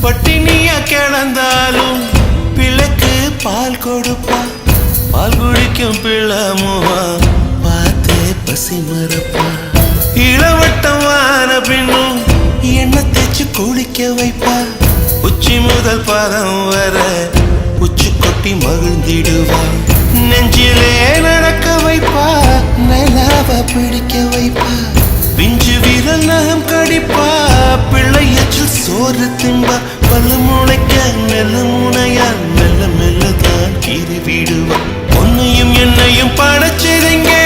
பட்டினியா கிடந்தாலும் பிள்ளைக்கு பால் கொடுப்பா. பால் குடிக்கும் பிள்ளமுவா பார்த்தே பசி மறப்பா. இளவட்டம் வான பின்னும் எண்ணெய் தேய்ச்சி குளிக்க வைப்பா. உச்சி முதல் பாதம் வர உச்சி கொட்டி மகிழ்ந்திடுவா. நெஞ்சிலே நடக்க வைப்பா, நிலாவ பிடிக்க வைப்பா. பிஞ்சு வீரல் நகம் கடிப்பா, பிள்ளையச்சில் சோறு தின்பா. பல்லு முளைக்க மெல்ல முனையால் மெல்ல மெல்ல தான் கீறி விடுவா. உன்னையும் என்னையும் படைச்சதெங்கே